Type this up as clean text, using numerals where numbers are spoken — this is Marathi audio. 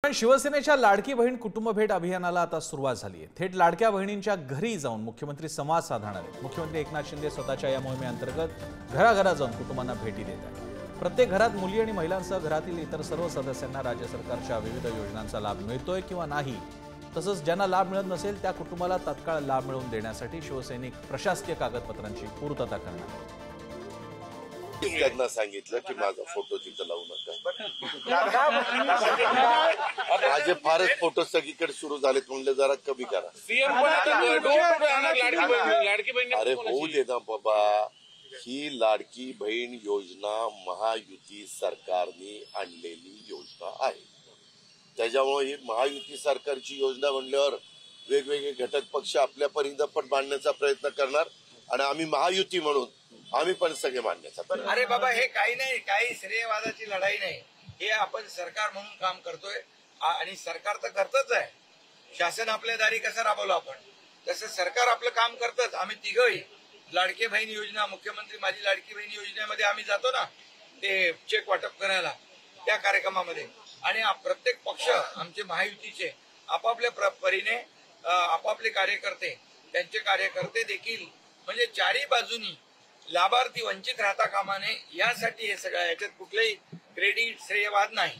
दरम्यान शिवसेनेच्या लाडकी बहीण कुटुंब भेट अभियानाला आता सुरुवात झाली आहे। थेट लाडक्या बहिणींच्या घरी जाऊन मुख्यमंत्री संवाद साधणार आहेत। मुख्यमंत्री एकनाथ शिंदे स्वतःच्या या मोहिमेअंतर्गत घराघरात जाऊन कुटुंबांना भेटी देत आहेत। प्रत्येक घरात मुली आणि महिलांसह घरातील इतर सर्व सदस्यांना राज्य सरकारच्या विविध योजनांचा लाभ मिळतोय किंवा नाही, तसंच ज्यांना लाभ मिळत नसेल त्या कुटुंबाला तात्काळ लाभ मिळवून देण्यासाठी शिवसैनिक प्रशासकीय कागदपत्रांची पूर्तता करणार आहेत। त्यांना सांगितलं की माझा फोटो तिथं लावू नका। माझे फारच फोटो सगळीकडे सुरू झालेत, म्हणले जरा कमी करा। अरे होऊ दे ना बाबा, ही लाडकी बहीण योजना महायुती सरकारने आणलेली योजना आहे। त्याच्यामुळे ही महायुती सरकारची योजना म्हणल्यावर वेगवेगळे घटक पक्ष आपल्या परीने पण मांडण्याचा प्रयत्न करणार आणि आम्ही महायुती म्हणून आम्ही पण सगळे मांडण्याचा प्रयत्न। अरे बाबा, हे काही नाही, काही श्रेयवादाची लढाई नाही। हे आपण सरकार म्हणून काम करतोय आणि सरकार तर करतच आहे। शासन आपल्या दारी कसं राबवलं आपण, तसं सरकार आपलं काम करतच। आम्ही तिघही लाडकी बहीण योजना, मुख्यमंत्री माझी लाडकी बहीण योजनेमध्ये आम्ही जातो ना, ते चेक वाटप करायला त्या कार्यक्रमामध्ये, आणि प्रत्येक पक्ष आमचे महायुतीचे आपापल्या परीने आपापले कार्यकर्ते, त्यांचे कार्यकर्ते देखील, म्हणजे चारही बाजूनी लाभार्थी वंचित राहता कामा नये यासाठी हे सगळं, याच्यात कुठलेही क्रेडिट श्रेयवाद नाही।